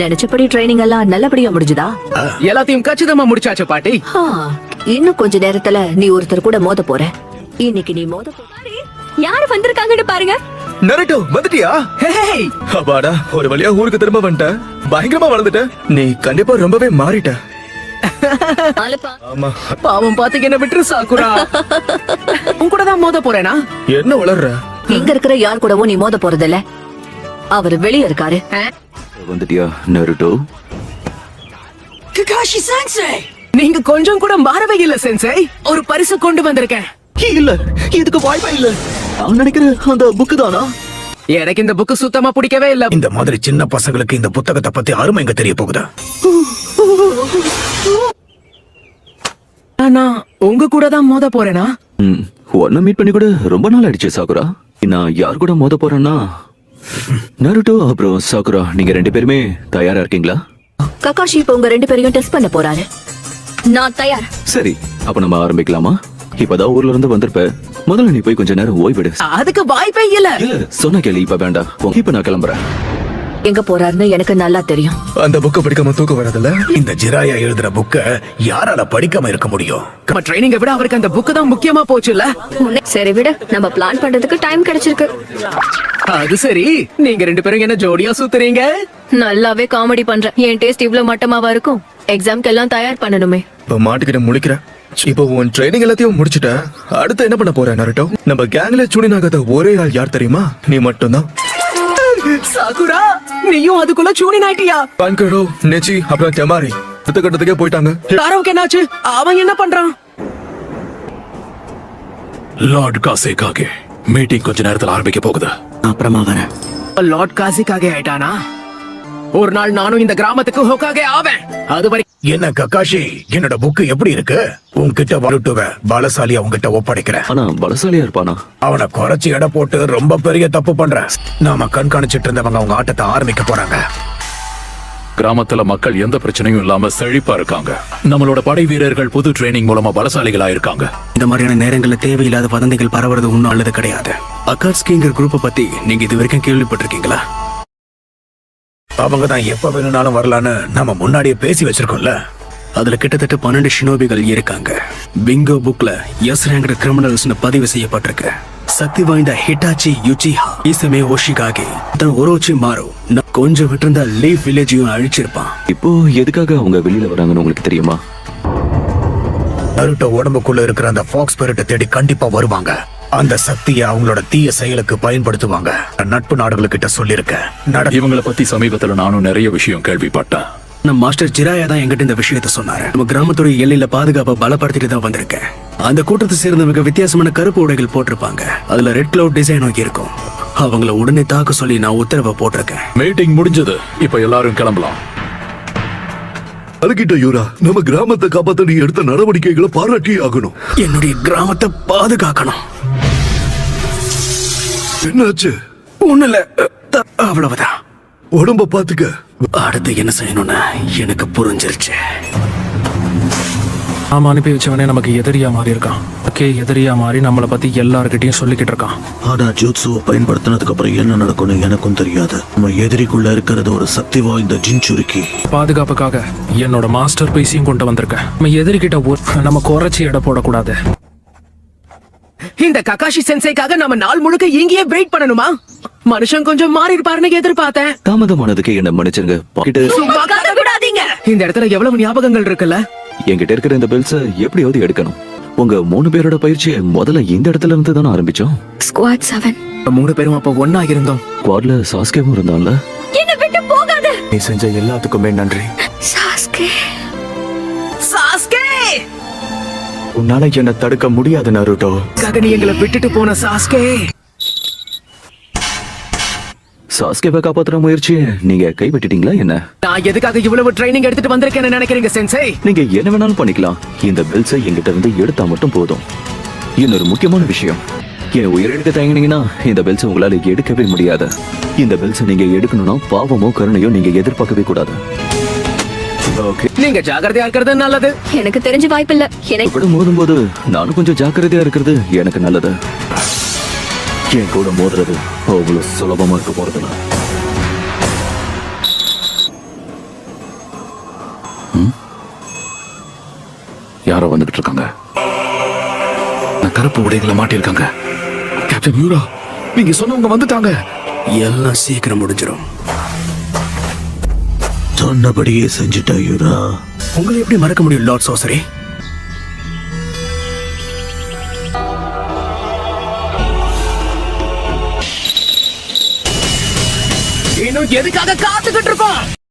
நினைச்சபடி ட்ரைனிங் எல்லாம் நல்லபடியா முடிஞ்சுதா? எல்லாத்தையும் கச்சிதமா முடிச்சாச்சு பாட்டி. இன்னும் கொஞ்ச நேரத்துல நீ ஒருத்தர் கூட மோத போற. இன்னைக்கு நீ மோத போற. யாரு வந்திருக்காங்கன்னு பாருங்க. நருட்டோ வந்துட்டியா? அப்பாடா, ஒரு வழியா ஊருக்கு திரும்ப வந்துட்ட. பயங்கரமா வளர்ந்துட்ட. நீ கண்டிப்பா ரொம்பவே மாறிட்ட. ஆமா, பாவம் பாத்துக்கு என்ன விட்டுரு சாக்குரா. உன் கூட தான் மோத போறேனா? என்ன வளர்ற? இங்க இருக்கிற யார் கூடவும் நீ மோத போறதில்ல. அவர் வெளியே இருக்காரு. வந்துட்டியா நருட்டோ? ககாஷி சென்சை, நீங்க கொஞ்சம் கூட மாறவே இல்ல சென்சை. ஒரு பரிசு கொண்டு வந்திருக்கேன். இல்ல, இதுக்கு வாய்ப்பே இல்ல. நான் நினைக்கிறேன் அந்த புக்கு தானா? எனக்கு இந்த புக்கு சுத்தமா பிடிக்கவே இல்ல. இந்த மாதிரி சின்ன பசங்களுக்கு இந்த புத்தகத்தை பத்தி அருமை எங்க தெரிய போகுதா? நான் உங்க கூட தான் மோத போறேனா? ஒன்ன மீட் பண்ணி கூட ரொம்ப நாள் ஆயிடுச்சு சாகுரா. நான் யார் கூட மோத போறேன்னா நருட்டோ அப்புறம் சாகுரா, நீங்க 2 பேருமே தயாரா இருக்கீங்களா? ககாஷி இப்ப உங்க 2 பேரையும் டெஸ்ட் பண்ண போறாரு. நான் தயார். சரி, அப்ப நம்ம ஆரம்பிக்கலாமா? இப்பதான் ஊர்ல இருந்து வந்திருப்ப, முதல்ல நீ போய் கொஞ்ச நேரம் ஓய்விடு. அதுக்கு வாய்ப்பே இல்ல. சொன்ன கேள்வி இப்ப வேண்டாம். இப்ப நான் கிளம்புறேன். எங்க போறாருன்னு எனக்கு நல்லா தெரியும். அந்த புக்க படிக்காம தூக்கம் வராதுல்ல? இந்த ஜிராயா எழுதுற புக்க யாரால படிக்காம இருக்க முடியும்? நம்ம ட்ரைனிங்கை விட அவருக்கு அந்த புக்கு தான் முக்கியமா போச்சுல்ல. சரி விடு, நம்ம பிளான் பண்றதுக்கு டைம் கிடைச்சிருக்கு. அது சரி, நீங்க 2 பேரும் என்ன ஜோடியா சுத்துறீங்க? நல்லாவே காமெடி பண்ற. என் டேஸ்ட் இவ்ளோ மட்டமாவா இருக்கும்? எக்ஸாம்க்கு எல்லாம் தயார் பண்ணணுமே. இப்ப மாட்டிக்கிட்ட முழிக்கிற. இப்போ உன் ட்ரைனிங் எல்லாத்தையும் முடிச்சிட்ட. அடுத்து என்ன பண்ண போற நருட்டோ? நம்ம கேங்ல சூனினாகாத ஒரே ஆள் யார் தெரியுமா? நீ மட்டும்தான். சாகுரா, நீயும் அதுக்குள்ள சூனி நாயிட்டியா? பான்கடோ, நெச்சி அப்புறம் டெமாரி அடுத்த கட்டத்துக்கே போயிட்டாங்க. தாரவுக்கு என்னாச்சு? அவன் என்ன பண்றான்? லார்ட் காசேகாகே மீட்டிங் கொஞ்ச நேரத்துல ஆரம்பிக்க போகுது. அப்புறமா வரேன். லார்ட் காசிக்காக ஆயிட்டானா? ஒரு நாள் நானும் இந்த கிராமத்துக்கு ஹோக்காகே ஆவேன். அது என்ன ககாஷி, என்னோட புக்கு எப்படி இருக்கு? உன்கிட்ட வரட்டுவ பலசாலியா உன்கிட்ட ஒப்படைக்கிறேன். ஆனா பலசாலியா இருப்பானா? அவனை குறைச்சி எடை போட்டு ரொம்ப பெரிய தப்பு பண்ற. நாம கண்காணிச்சிட்டு இருந்தவங்க அவங்க ஆட்டத்தை ஆரம்பிக்க போறாங்க. கிராமத்துல மக்கள் எந்த பிரச்சனையும் இல்லாம செழிப்பா இருக்காங்க. நம்மளோட படை வீரர்கள் புது ட்ரைனிங் மூலமா பலசாலிகளா இருக்காங்க. இந்த மாதிரியான நேரங்கள்ல தேவையில்லாத வதந்திகள் பரவுறது ஒன்னும் நல்லது கிடையாது. அகாட்ஸ்கிங்கிற குரூப்பை பத்தி நீங்க இது வரைக்கும் கேள்விப்பட்டிருக்கீங்களா? அவங்க தான் எப்ப வேணும்னாலும் வரலான்னு நம்ம முன்னாடியே பேசி வச்சிருக்கோம்ல. அதுல கிட்டத்தட்ட 12 ஷினோபிகள் இருக்காங்க. பிங்கோ புக்ல எஸ் ரேங்க்டு கிரிமினல்ஸ்னு பதிவு செய்யப்பட்டிருக்கு. சக்தி வாய்ந்த ஹிட்டாச்சி யுச்சிஹா, இசமே ஓஷிகாகே, ஒரோச்சி மாரோ, கொஞ்சம் விட்டிருந்தா லீவ் வில்லேஜையும் அழிச்சிருப்பான். இப்போ எதுக்காக அவங்க வெளியில வராங்கன்னு உங்களுக்கு தெரியுமா? நருட்டோ உடம்புக்குள்ள இருக்கிற அந்த ஃபாக்ஸ் ஸ்பிரிட்டை தேடி கண்டிப்பா வருவாங்க. அந்த சக்தியை அவங்களோட தீய செயலுக்கு பயன்படுத்துவாங்க. நட்பு நாடுகளுக்கிட்ட சொல்லிருக்கேன். இவங்களை பத்தி சமீபத்துல நானும் நிறைய விஷயம் கேள்விப்பட்டேன். நம்ம மாஸ்டர் ஜிராயா தான் எங்கிட்ட இந்த விஷயத்த சொன்னாரு. நம்ம கிராமத்துடைய எல்லையில பாதுகாப்பை பலப்படுத்திட்டு தான் வந்திருக்கேன். அந்த கூட்டத்தை சேர்ந்தவங்க வித்தியாசமான கருப்பு உடைகள் போட்டிருப்பாங்க. அதுல ரெட் கிளவுட் டிசைனும் இருக்கும். அவங்கள உடனே தாக்க சொல்லி நான் உத்தரவை போட்டிருக்கேன். மீட்டிங் முடிஞ்சது, இப்ப எல்லாரும் கிளம்பலாம். அதுகிட்ட யூரா, நம்ம கிராமத்தை காப்பாத்த நீ எடுத்த நடவடிக்கைகளை பாராட்டி ஆகணும். என்னுடைய கிராமத்தை பாதுகாக்கணும். என்னாச்சு? ஒண்ணுல, அவ்வளவுதான். உடம்ப பாத்துக்க. அடுத்து என்ன செய்யணும்னு எனக்கு புரிஞ்சிருச்சு. நாம அனுப்பி வச்சவனே நமக்கு எதிரியா மாறி இருக்கான். எதிரியா மாறி நம்மளை பத்தி எல்லார்கிட்டையும் சொல்லிக்கிட்டு இருக்கான். ஆனா ஜூட்சுவை பயன்படுத்தினதுக்கு அப்புறம் என்ன நடக்கும்னு எனக்கும் தெரியாது. நம்ம எதிரிக்குள்ள இருக்கிறது ஒரு சக்தி வாய்ந்த ஜின்சுருக்கி. பாதுகாப்புக்காக என்னோட மாஸ்டர் பீஸையும் கொண்டு வந்திருக்கேன். நம்ம எதிரிகிட்ட நம்ம குறைச்சி எடை போடக்கூடாது. இந்த ககாஷி சென்சைக்காக நம்ம நாள் முழுக்க இங்கேயே வெயிட் பண்ணணுமா? மனுஷன் கொஞ்சம் மாறி இருப்பாருன்னு எதிர்பார்த்தேன். தாமதமானதுக்கு என்ன மன்னிச்சிருங்க. இந்த இடத்துல எவ்வளவு ஞாபகங்கள் இருக்குல்ல. என்கிட்ட இருக்கிற இந்த பெல்ஸை எப்படியாவது எடுக்கணும். உங்க 3 பேரோட பயிற்சியை முதல்ல இந்த இடத்துல இருந்து தானே ஆரம்பிச்சோம். ஸ்குவாட் 7 3 பேரும் அப்ப ஒன்னா இருந்தோம். ஸ்குவாட்ல சாஸ்கேவும் இருந்தான்ல. என்ன விட்டு போகாத. நீ செஞ்ச எல்லாத்துக்குமே நன்றி சாஸ்கே. சாஸ்கே, உன்னால என்ன தடுக்க முடியாது நருட்டோ. நீ எங்களை விட்டுட்டு போன சாஸ்கே. சாஸ்கேவை காப்பாத்துற முயற்சியை நீங்க கைவிட்டுட்டீங்களா என்ன? நான் எதுக்காக இவ்வளவு ட்ரைனிங் எடுத்துட்டு வந்திருக்கேன்னு நினைக்கிறீங்க சென்சை? நீங்க என்ன வேணாலும் பண்ணிக்கலாம். இந்த பெல்ஸை எங்கிட்ட இருந்து எடுத்தா மட்டும் போதும். இன்னொரு முக்கியமான விஷயம், என் உயிரெடுக்க தயங்கினீங்கன்னா இந்த பெல்ஸை உங்களால எடுக்கவே முடியாது. இந்த பெல்ஸை நீங்க எடுக்கணும்னா பாவமோ கருணையோ நீங்க எதிர்பார்க்கவே கூடாது. நீங்க ஜாக்கிரதையா இருக்கிறது நல்லது. எனக்கு தெரிஞ்ச வாய்ப்பில்ல. எனக்கு கூட மோதும் போது நானும் கொஞ்சம் ஜாக்கிரதையா இருக்கிறது எனக்கு நல்லது. என் கூட மோதுறது அவ்வளவு சுலபமா இருக்க போறதுல. வந்துட்டு இருக்காங்க. நான் கருப்பு உடைகளை மாட்டிருக்காங்க. கேப்டன் யூரா, நீங்க சொன்னவங்க வந்துட்டாங்க. எல்லாம் சீக்கிரம் முடிஞ்சிடும். சொன்னபடியே செஞ்சுட்டா யூரா. உங்களை எப்படி மறக்க முடியும் லார்ட் சோசரி? இன்னும் எதுக்காக காத்துக்கிட்டு இருப்பான்?